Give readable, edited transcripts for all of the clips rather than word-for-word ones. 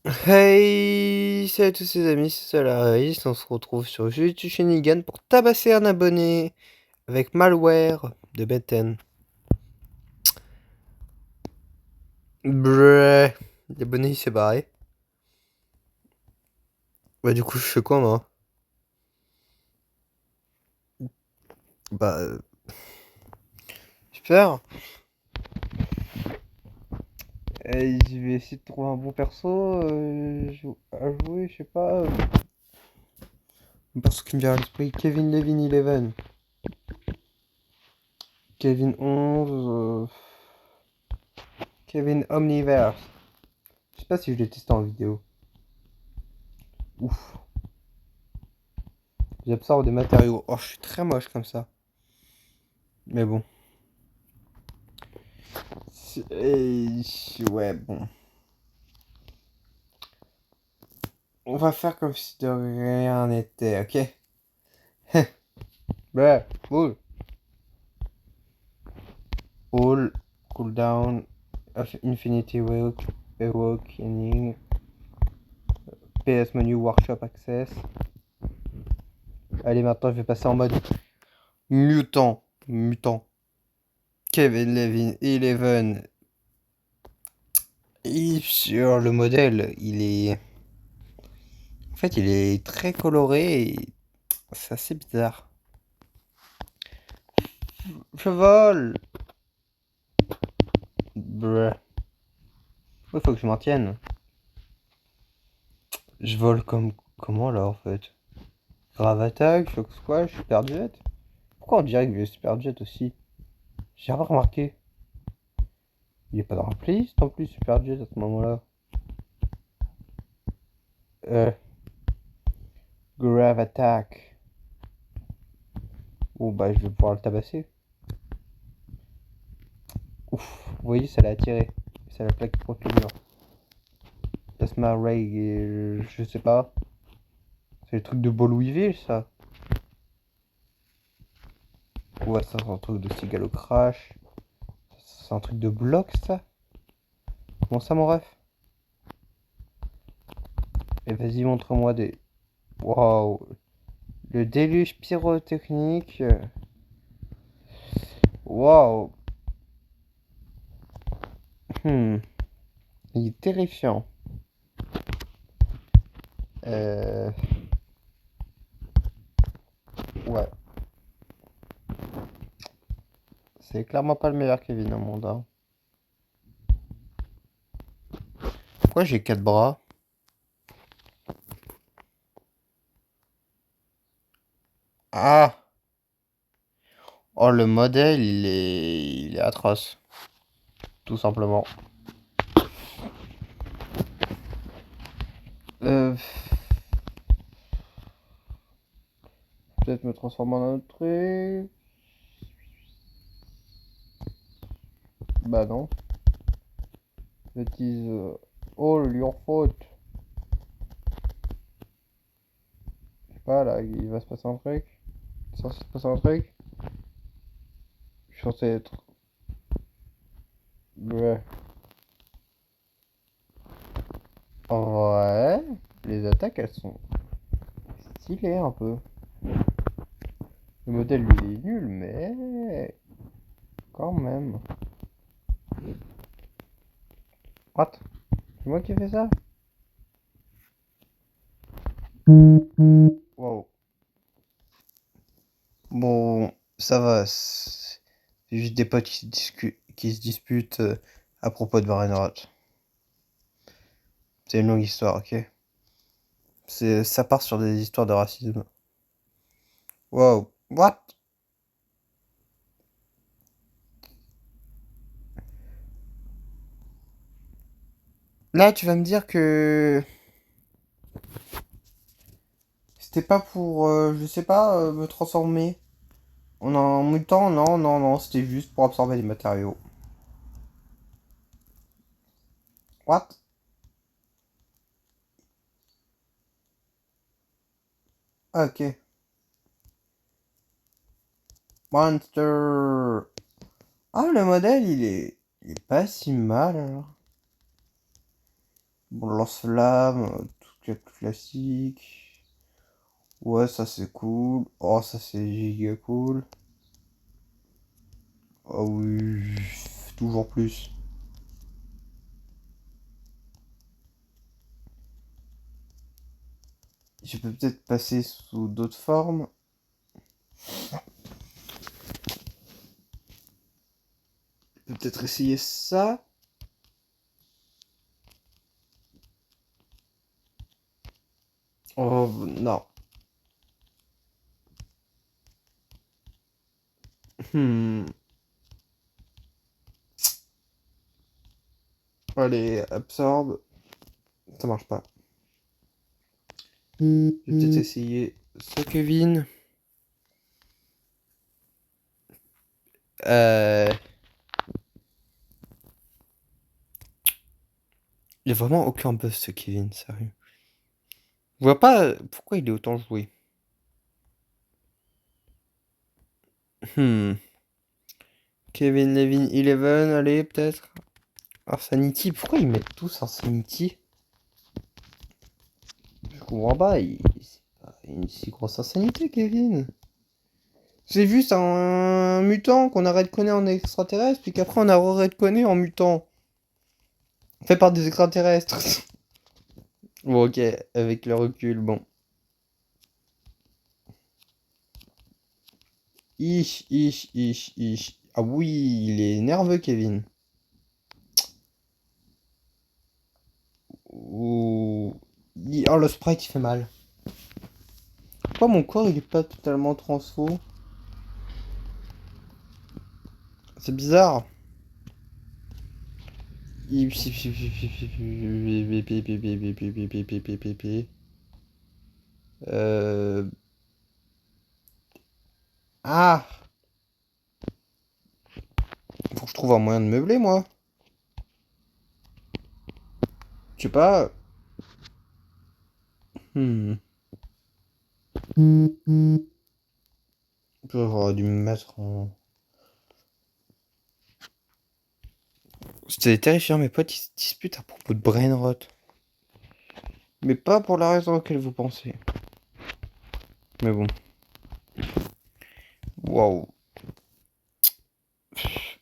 Hey, salut à tous ces amis, c'est Solaris, on se retrouve sur YouTube Shinigan pour tabasser un abonné avec Malware de Beten. Brrr, l'abonné il s'est barré. Bah du coup je fais quoi moi? Bah super. Je vais essayer de trouver un bon perso à jouer, je sais pas. Un perso qui me vient à l'esprit, Kevin Levin 11. Kevin 11, Kevin Omniverse. Je sais pas si je l'ai testé en vidéo. Ouf. J'absorbe des matériaux. Oh, je suis très moche comme ça. Mais bon. Ouais, bon. On va faire comme si de rien n'était, ok? Ouais, cool. All, cooldown, of Infinity Awakening, PS Menu Workshop Access. Allez, maintenant je vais passer en mode mutant. Mutant. Kevin Levin 11. Et sur le modèle, il est. En fait, il est très coloré et c'est assez bizarre. Je vole! Bruh. Il faut que je m'en tienne. Je vole comme. Comment là en fait? Grave attaque, choc squash, super jet. Pourquoi on dirait que j'ai super jet aussi? J'ai pas remarqué. Il est pas dans la playlist en plus, super jet à ce moment-là. Euh. Grave attack. Oh bah je vais pouvoir le tabasser. Ouf, vous voyez, ça l'a attiré. Ça l'a plaqué contre le mur. Plasma Ray, je sais pas. C'est le truc de Beau Louisville ça. Ouais, ça c'est un truc de Cigalo Crash. C'est un truc de bloc ça. Comment ça mon ref? Et vas-y, montre-moi des. Waouh! Le déluge pyrotechnique. Waouh! Hmm. Il est terrifiant. Euh. Ouais. C'est clairement pas le meilleur Kevin au monde, hein. Pourquoi j'ai 4 bras? Ah! Oh, le modèle, il est atroce. Tout simplement. Euh. Peut-être me transformer en un autre truc. Bah non. Bêtise. Oh, le lion faute. Je sais pas, là, il va se passer un truc. C'est censé se passer un truc. Je suis censé être. Ouais. Ouais. Les attaques, elles sont stylées un peu. Le modèle, lui, il est nul, mais. Quand même. What? C'est moi qui ai fait ça? Wow. Bon, ça va. C'est juste des potes qui se disputent à propos de Varenrat. C'est une longue histoire, ok? Ça part sur des histoires de racisme. Wow. What? Là, tu vas me dire que c'était pas pour, je sais pas, me transformer en un mutant? Non, non, non, c'était juste pour absorber des matériaux. What? Ah, ok. Monster. Ah, le modèle, il est pas si mal alors. Bon, lance-flamme, tout classique. Ouais, ça c'est cool. Oh, ça c'est giga cool. Ah oui, toujours plus. Je peux peut-être passer sous d'autres formes. Je peux peut-être essayer ça. Oh non. Hmm. Allez, absorbe. Ça marche pas. Je vais peut-être essayer ça, Kevin. Euh... Il y a vraiment aucun buzz ce Kevin, sérieux. Je vois pas pourquoi il est autant joué. Hmm. Kevin Levin 11, allez, peut-être. Arsanity, pourquoi ils mettent tous Arsanity? Je comprends pas, c'est pas une si grosse Arsanity, Kevin. C'est juste un mutant qu'on a redconné en extraterrestre, puis qu'après on a redconné en mutant. Fait par des extraterrestres. Bon, ok, avec le recul, bon. Ich. Ah oui, il est nerveux, Kevin. Ouh. Oh, le sprite, il fait mal. Pourquoi mon corps, il est pas totalement transfo? C'est bizarre. Euh... Ah! Faut que je trouve un moyen de meubler, moi. Je sais pas. Hmm. J'aurais dû me mettre en... C'était terrifiant, mes potes, ils se disputent à propos de Brainrot. Mais pas pour la raison auquel vous pensez. Mais bon. Waouh.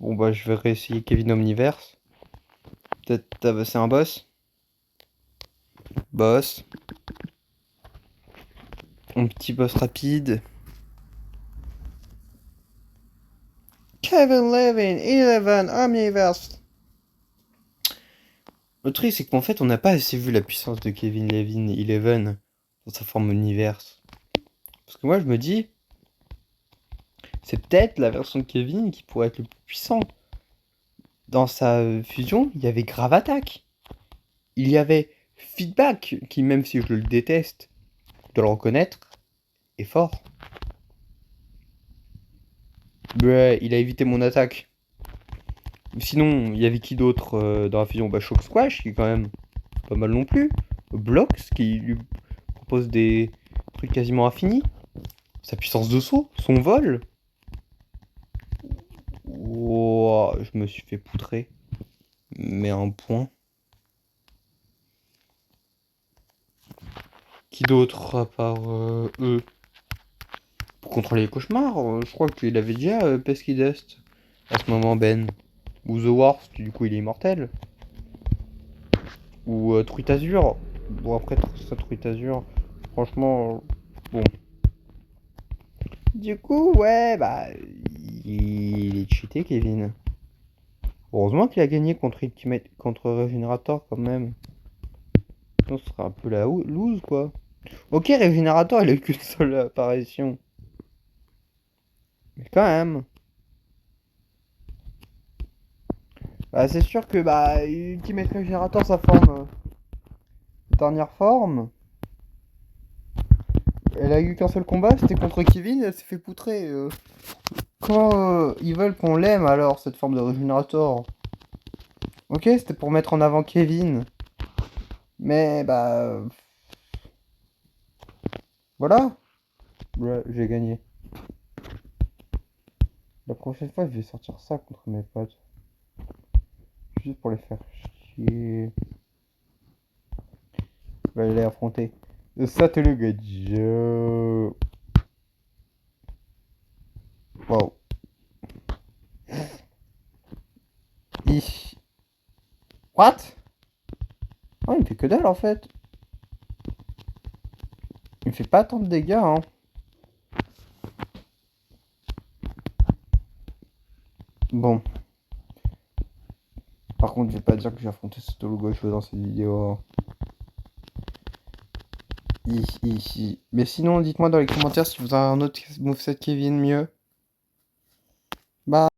Bon bah je vais réessayer Kevin Omniverse. Peut-être c'est un boss. Boss. Un petit boss rapide. Kevin Levin 11 Omniverse. Le truc c'est qu'en fait on n'a pas assez vu la puissance de Kevin Levin 11 dans sa forme Omniverse. Parce que moi je me dis, c'est peut-être la version de Kevin qui pourrait être le plus puissant. Dans sa fusion, il y avait Grave Attack. Il y avait Feedback, qui même si je le déteste, je dois le reconnaître, est fort. Ouais, il a évité mon attaque. Sinon, il y avait qui d'autre dans la fusion? Bah, Shock Squash, qui est quand même pas mal non plus. Blox, qui lui propose des trucs quasiment infinis. Sa puissance de saut, son vol. Wow, je me suis fait poutrer. Mais un point. Qui d'autre à part eux? Pour contrôler les cauchemars, je crois qu'il avait déjà Pesky Dust à ce moment, Ben. Ou The Worst, du coup il est immortel. Ou Truite Azur. Bon, après, ça, Truite Azur, franchement, bon. Du coup, ouais, bah, il est cheaté, Kevin. Heureusement qu'il a gagné contre Ultimate, contre Regenerator quand même. Sinon, ce serait un peu la loose, quoi. Ok, Regenerator, il a eu qu'une seule apparition. Mais quand même. Bah, c'est sûr que, bah, Ultimate Regenerator, sa forme, dernière forme. Elle a eu qu'un seul combat, c'était contre Kevin, elle s'est fait poutrer. Quand ils veulent qu'on l'aime alors, cette forme de Regenerator. Ok, c'était pour mettre en avant Kevin. Mais bah... voilà. Ouais, j'ai gagné. La prochaine fois, je vais sortir ça contre mes potes. Juste pour les faire chier. Je vais aller affronter le Satelugadio. Wow. What? Oh, il me fait que dalle en fait. Il me fait pas tant de dégâts, hein. Bon. Par contre, je vais pas dire que j'ai affronté Satelugadio dans cette vidéo. Mais sinon, dites-moi dans les commentaires si vous avez un autre moveset qui vienne mieux. Bye.